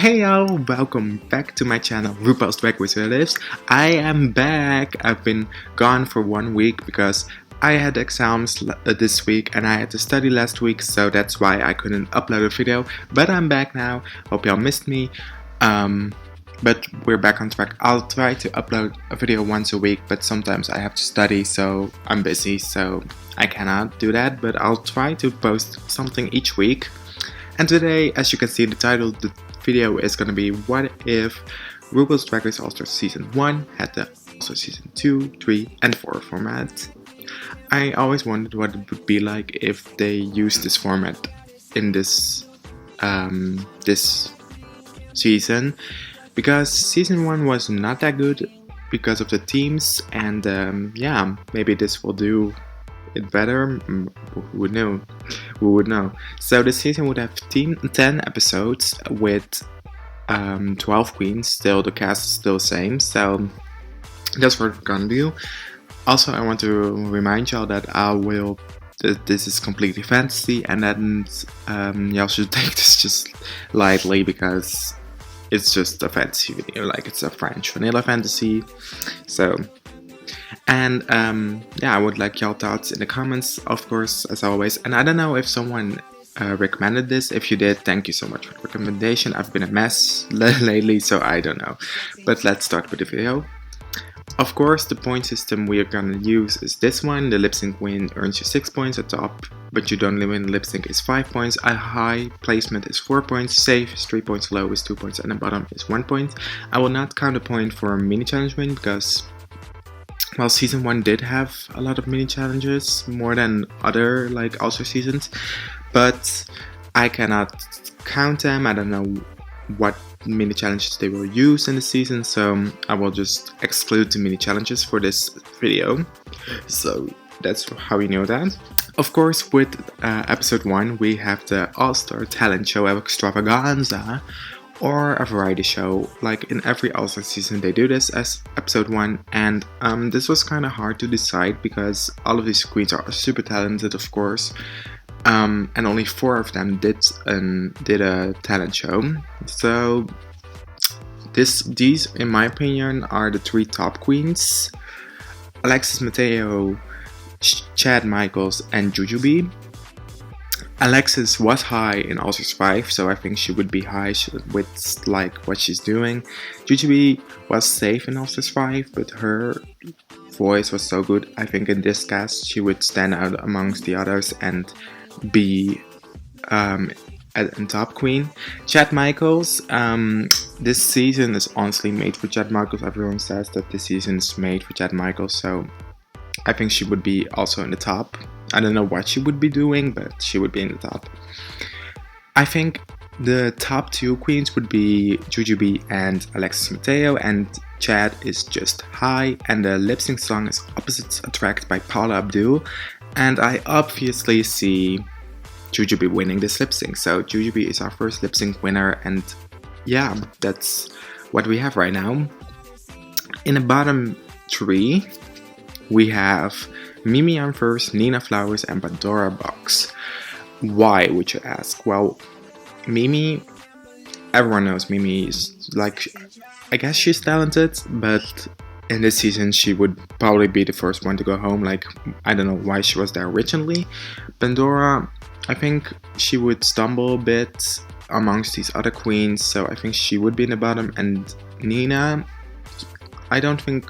Hey y'all, welcome back to my channel, RuPaul's Drag Race Relatives. I am back. I've been gone for 1 week because I had exams this week and I had to study last week, so that's why I couldn't upload a video. But I'm back now. Hope y'all missed me. But we're back on track. I'll try to upload a video once a week, but sometimes I have to study, so I'm busy, so I cannot do that. But I'll try to post something each week. And today, as you can see in the title, the video is going to be what if RuPaul's Drag Race All-Stars Season 1 had the All-Stars Season 2, 3 and 4 format. I always wondered what it would be like if they used this format in this season, because Season 1 was not that good because of the teams, and yeah, maybe this will do it better. Who would know? Who would know? So the season would have 10 episodes with 12 queens. Still, the cast is still the same. So that's what we're gonna do. Also, I want to remind y'all that this is completely fantasy, and that y'all should take this just lightly because it's just a fantasy video. Like, it's a French vanilla fantasy. So. And yeah, I would like y'all thoughts in the comments, of course, as always. And I don't know if someone recommended this. If you did, thank you so much for the recommendation. I've been a mess lately, so I don't know. But let's start with the video. Of course, the point system we are gonna use is this one. The lip sync win earns you 6 points. At top, but you don't win lip sync is 5 points. A high placement is 4 points. Safe is 3 points. Low is 2 points. And the bottom is 1 point. I will not count a point for a mini challenge win because, well, Season 1 did have a lot of mini challenges, more than other like All-Star seasons, but I cannot count them. I don't know what mini challenges they will use in the season, so I will just exclude the mini challenges for this video. So that's how we know that. Of course, with episode 1 we have the All-Star Talent Show Extravaganza, or a variety show. Like in every All-Star season they do this as episode 1, and this was kind of hard to decide because all of these queens are super talented, of course, and only 4 of them did a talent show. So these in my opinion are the 3 top queens: Alexis Mateo, Chad Michaels and Jujubee. Alexis was high in All-Stars 5, so I think she would be high with like what she's doing. Jujubee was safe in All-Stars 5, but her voice was so good. I think in this cast she would stand out amongst the others and be a top queen. Chad Michaels, this season is honestly made for Chad Michaels. Everyone says that this season is made for Chad Michaels, so I think she would be also in the top. I don't know what she would be doing, but she would be in the top. I think the top 2 queens would be Jujubee and Alexis Mateo, and Chad is just high, and the lip sync song is Opposites Attract by Paula Abdul, and I obviously see Jujubee winning this lip sync. So Jujubee is our first lip sync winner, and yeah, that's what we have right now. In the bottom 3 we have Mimi on first, Nina Flowers and Pandora Box. Why, would you ask? Well, Mimi, everyone knows Mimi is like, I guess she's talented, but in this season she would probably be the first one to go home. Like, I don't know why she was there originally. Pandora, I think she would stumble a bit amongst these other queens, so I think she would be in the bottom. And Nina, I don't think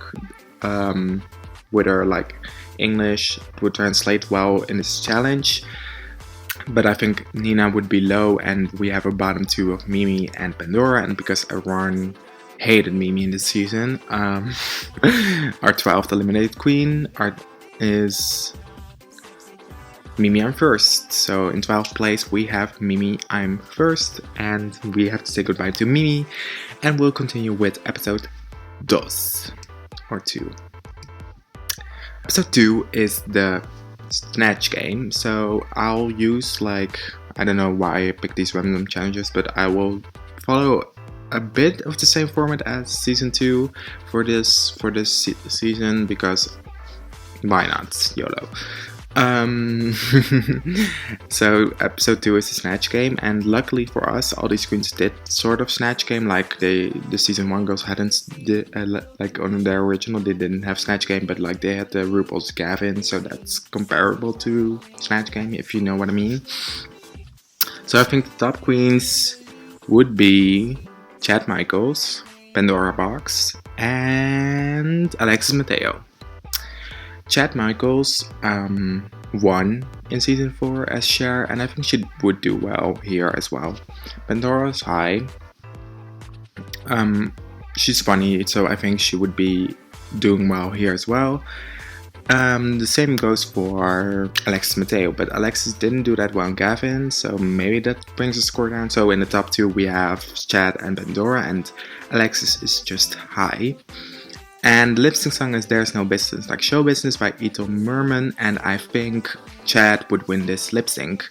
with her like English would translate well in this challenge, but I think Nina would be low, and we have a bottom 2 of Mimi and Pandora. And because everyone hated Mimi in this season, our 12th eliminated queen is Mimi I'm first. So in 12th place we have Mimi I'm first, and we have to say goodbye to Mimi, and we'll continue with episode 2 or 2. Episode 2 is the Snatch game, so I'll use, like, I don't know why I picked these random challenges, but I will follow a bit of the same format as season 2 for this season, because why not? YOLO. Um, so episode 2 is the Snatch game, and luckily for us, all these queens did sort of Snatch game. Like the season 1 girls hadn't, like on their original, they didn't have Snatch game, but like they had the RuPaul's Gavin, so that's comparable to Snatch game, if you know what I mean. So I think the top queens would be Chad Michaels, Pandora Box, and Alexis Mateo. Chad Michaels won in season 4 as Cher, and I think she would do well here as well. Pandora's high. She's funny, so I think she would be doing well here as well. The same goes for Alexis Mateo, but Alexis didn't do that well in Gavin, so maybe that brings the score down. So in the top 2 we have Chad and Pandora, and Alexis is just high. And the lip sync song is There's No Business Like Show Business by Ethel Merman, and I think Chad would win this lip sync.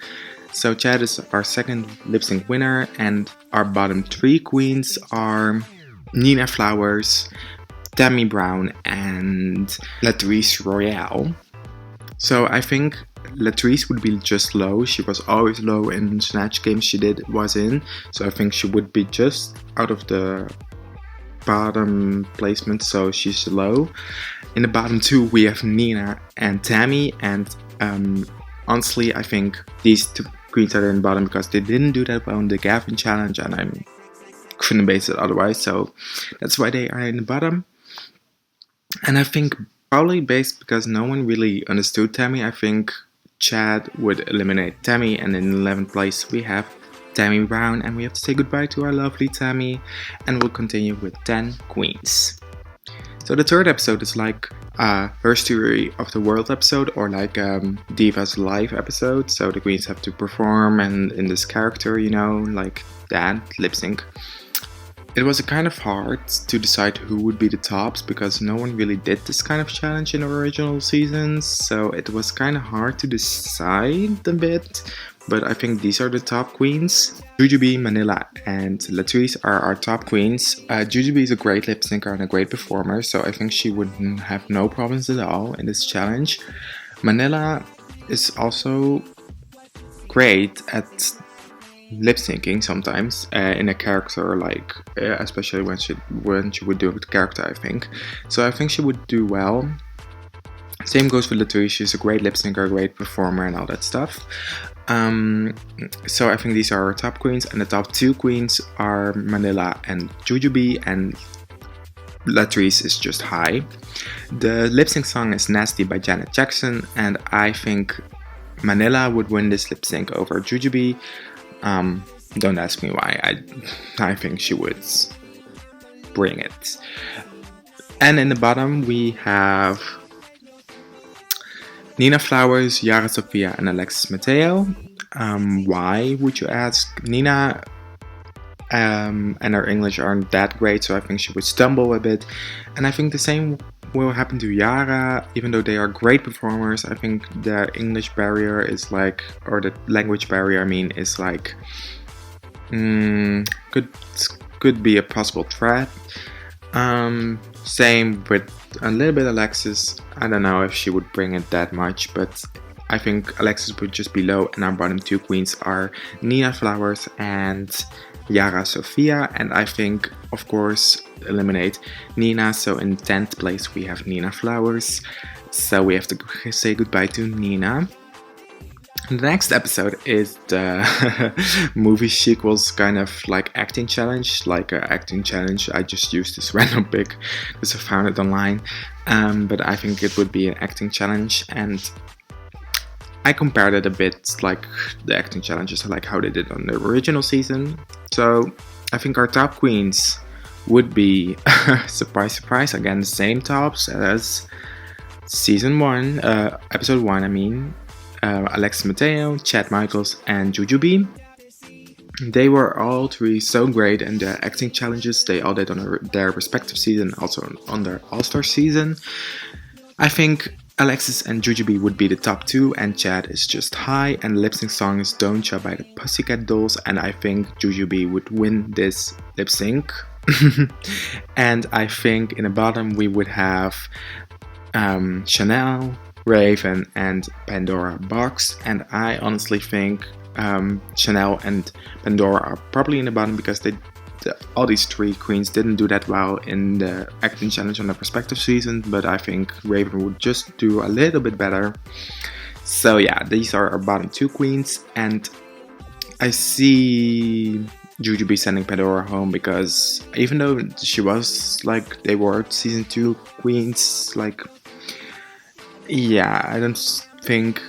So Chad is our second lip sync winner, and our bottom 3 queens are Nina Flowers, Tammy Brown, and Latrice Royale. So I think Latrice would be just low. She was always low in Snatch games she was in, so I think she would be just out of the bottom placement, so she's low. In the bottom 2 we have Nina and Tammy, and honestly I think these 2 queens are in the bottom because they didn't do that well in the Gavin challenge, and I couldn't base it otherwise, so that's why they are in the bottom. And I think probably based because no one really understood Tammy, I think Chad would eliminate Tammy, and in 11th place we have Tammy Brown, and we have to say goodbye to our lovely Tammy, and we'll continue with 10 queens. So the third episode is like her story of the world episode, or like Diva's live episode, so the queens have to perform and in this character, you know, like that, lip sync. It was kind of hard to decide who would be the tops because no one really did this kind of challenge in the original seasons, so it was kind of hard to decide a bit, but I think these are the top queens. Jujubee, Manila, and Latrice are our top queens. Jujubee is a great lip syncer and a great performer, so I think she would have no problems at all in this challenge. Manila is also great at lip syncing sometimes in a character, like especially when she would do it with character, I think. So I think she would do well. Same goes for Latrice. She's a great lip syncer, great performer, and all that stuff. So I think these are our top queens, and the top 2 queens are Manila and Jujubee, and Latrice is just high. The lip sync song is Nasty by Janet Jackson, and I think Manila would win this lip sync over Jujubee. Don't ask me why. I think she would bring it. And in the bottom we have Nina Flowers, Yara Sofia, and Alexis Mateo. Why would you ask? Nina and her English aren't that great, so I think she would stumble a bit. And I think the same will happen to Yara, even though they are great performers. I think the English barrier is like, or the language barrier, I mean, is like, could be a possible threat. Same with a little bit Alexis. I don't know if she would bring it that much, but I think Alexis would just be low, and our bottom 2 queens are Nina Flowers and Yara Sofia, and I think, of course, eliminate Nina. So in 10th place we have Nina Flowers, so we have to say goodbye to Nina. The next episode is the movie sequels kind of like acting challenge, I just used this random pic because I found it online, but I think it would be an acting challenge, and I compared it a bit like the acting challenges, like how they did on the original season. So I think our top queens would be, surprise surprise, again the same tops as season 1, episode 1 I mean, Alexis Mateo, Chad Michaels, and Jujubee. They were all 3 so great in the acting challenges they all did on their respective season, also on their All-Star season. I think Alexis and Jujubee would be the top 2, and Chad is just high, and the lip sync song is Don't Ya by the Pussycat Dolls, and I think Jujubee would win this lip sync. And I think in the bottom we would have Chanel, Raven and Pandora box, and I honestly think Chanel and Pandora are probably in the bottom because all these three queens didn't do that well in the acting challenge on the respective season, but I think Raven would just do a little bit better. So yeah, these are our bottom two queens, and I see Jujubee sending Pandora home because even though she was like, they were season 2 queens, like, yeah, I don't think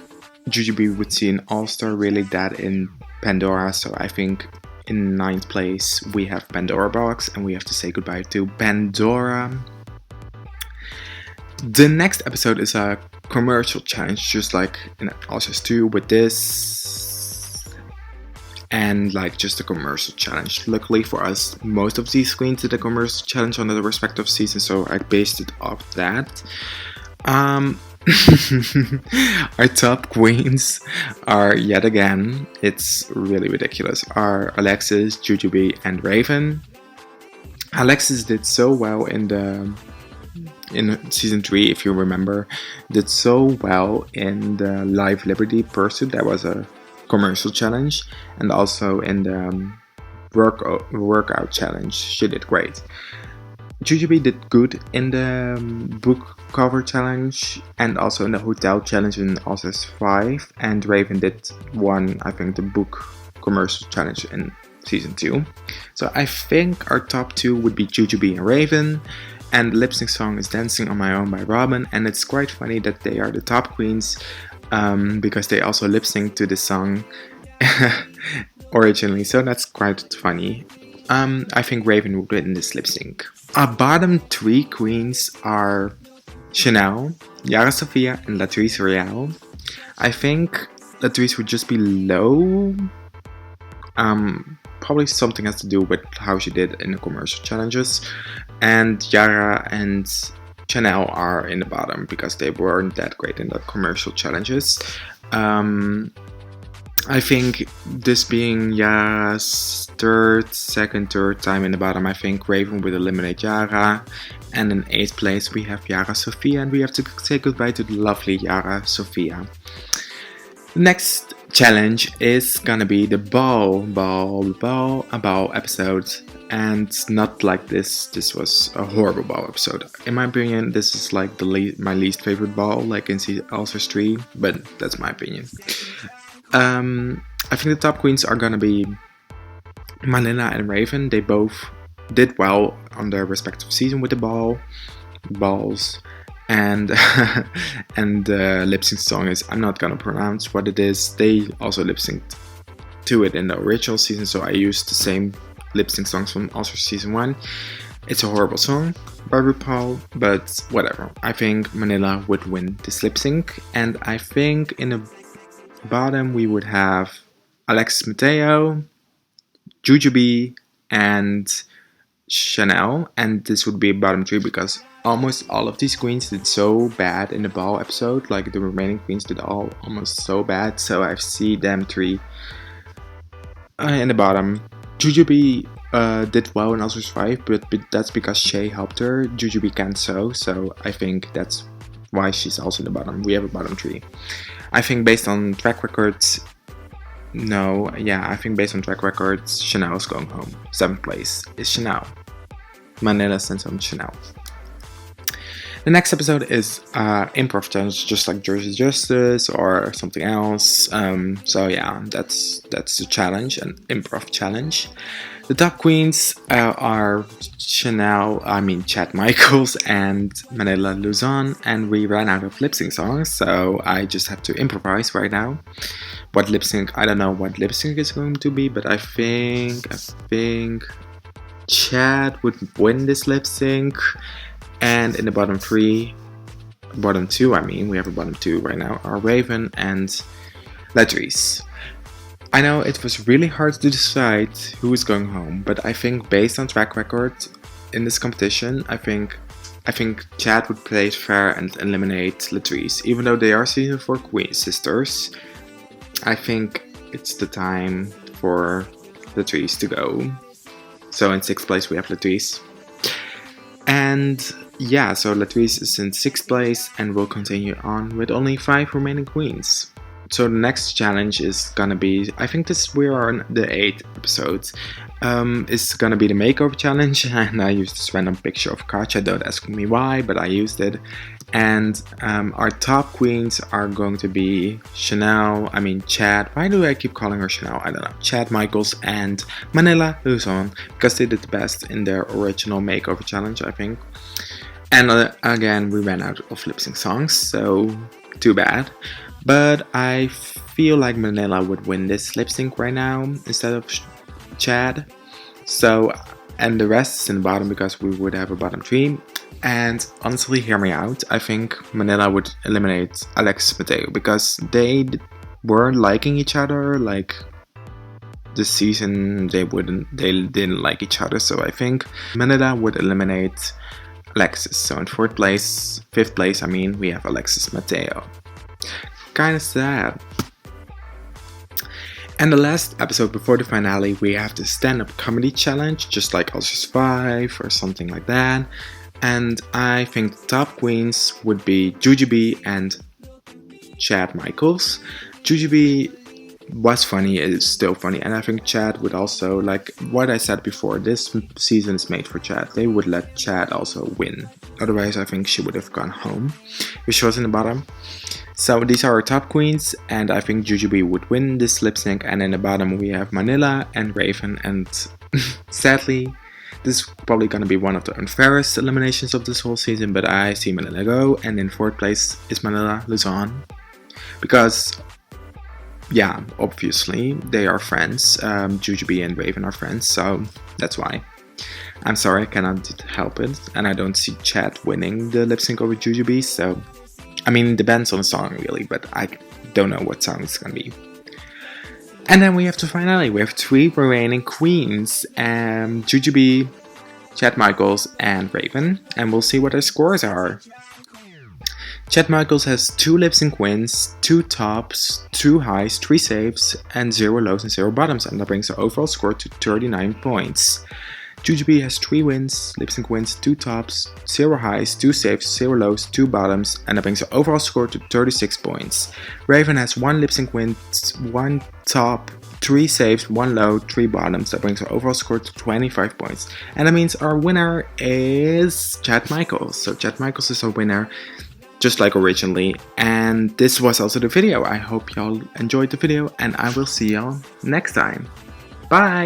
Jujubee would see an all-star really that in Pandora, so I think in 9th place we have Pandora box, and we have to say goodbye to Pandora. The next episode is a commercial challenge, just like in All Stars 2 with this, and like just a commercial challenge. Luckily for us, most of these queens did a commercial challenge on the respective season, so I based it off that. Our top queens are, yet again, it's really ridiculous, are Alexis, Jujubee, and Raven. Alexis did so well in season 3, if you remember, did so well in the Live Liberty Pursuit. That was a commercial challenge, and also in the workout challenge she did great. Jujubee did good in the book cover challenge and also in the hotel challenge in All Stars 5, and Raven did one, I think, the book commercial challenge in season 2. So I think our top two would be Jujubee and Raven, and the lip sync song is Dancing on My Own by Robin, and it's quite funny that they are the top queens because they also lip sync to the song originally, so that's quite funny. I think Raven would win this lip sync. Our bottom three queens are Chanel, Yara Sofia, and Latrice Royale. I think Latrice would just be low. Probably something has to do with how she did in the commercial challenges. And Yara and Chanel are in the bottom because they weren't that great in the commercial challenges. I think this being Yara's third time in the bottom, I think Raven would eliminate Yara. And in 8th place we have Yara Sofia, and we have to say goodbye to the lovely Yara Sofia. The next challenge is gonna be the ball episode, and not like this. This was a horrible ball episode. In my opinion, this is like my least favorite ball, like in All Stars 3, but that's my opinion. I think the top queens are gonna be Manila and Raven. They both did well on their respective season with the balls, and and the lip sync song is, I'm not gonna pronounce what it is. They also lip synced to it in the original season, so I used the same lip sync songs from All Stars season 1. It's a horrible song by RuPaul, but whatever. I think Manila would win this lip sync, and I think in the bottom we would have Alexis Mateo, Jujubee, and Chanel, and this would be bottom 3 because almost all of these queens did so bad in the ball episode. Like the remaining queens did almost so bad, so I see them 3 in the bottom. Jujubee did well in All Stars 5, but that's because Shay helped her. Jujubee can't sew, so I think that's why she's also in the bottom. We have a bottom 3. I think based on track records, I think based on track records, Chanel is going home. 7th place is Chanel. Manila sends home Chanel. The next episode is Improv challenge, just like Jersey Justice or something else. So yeah, that's the challenge, an Improv challenge. The top queens are Chad Michaels and Manila Luzon, and we ran out of lip sync songs, so I just have to improvise right now. What lip sync? I don't know what lip sync is going to be, but I think Chad would win this lip sync. And in the bottom 2, we have a bottom 2 right now, are Raven and Latrice. I know it was really hard to decide who is going home, but I think based on track record in this competition, I think Chad would play it fair and eliminate Latrice. Even though they are season 4 queen sisters, I think it's the time for Latrice to go. So in 6th place we have Latrice. And yeah, so Latrice is in 6th place and will continue on with only 5 remaining queens. So the next challenge is gonna be, I think we are on the 8th episode. It's gonna be the makeover challenge, and I used this random picture of Katja. Don't ask me why, but I used it. And our top queens are going to be Chad. Why do I keep calling her Chanel? I don't know. Chad Michaels and Manila Luzon, because they did the best in their original makeover challenge, I think. And again, we ran out of lip sync songs, so too bad. But I feel like Manila would win this lip sync right now instead of Chad. So, and the rest is in the bottom because we would have a bottom 3. And honestly, hear me out. I think Manila would eliminate Alexis Mateo because they were liking each other. Like this season, they didn't like each other. So I think Manila would eliminate Alexis. So in 5th place, we have Alexis Mateo. Kinda sad. And the last episode before the finale, we have the stand-up comedy challenge, just like All-Stars 5 or something like that. And I think the top queens would be Jujubee and Chad Michaels. Jujubee was funny, is still funny, and I think Chad would also, like what I said before, this season is made for Chad. They would let Chad also win. Otherwise, I think she would have gone home if she was in the bottom. So these are our top queens, and I think Jujubee would win this lip sync. And in the bottom we have Manila and Raven, and sadly, this is probably gonna be one of the unfairest eliminations of this whole season, but I see Manila go, and in 4th place is Manila Luzon. Because, yeah, obviously, they are friends. Jujubee and Raven are friends, so that's why. I'm sorry, I cannot help it, and I don't see Chad winning the lip sync over Jujubee, so it depends on the song really, but I don't know what song it's gonna be. And then we have the finale. We have 3 remaining queens, Jujubee, Chad Michaels, and Raven, and we'll see what their scores are. Chad Michaels has 2 lip sync wins, 2 tops, 2 highs, 3 saves, and 0 lows and 0 bottoms, and that brings the overall score to 39 points. Jujubee has 3 wins, lip sync wins, 2 tops, 0 highs, 2 saves, 0 lows, 2 bottoms, and that brings the overall score to 36 points. Raven has 1 lip sync win, 1 top, 3 saves, 1 low, 3 bottoms. That brings the overall score to 25 points. And that means our winner is Chad Michaels. So Chad Michaels is our winner, just like originally. And this was also the video. I hope y'all enjoyed the video, and I will see y'all next time. Bye!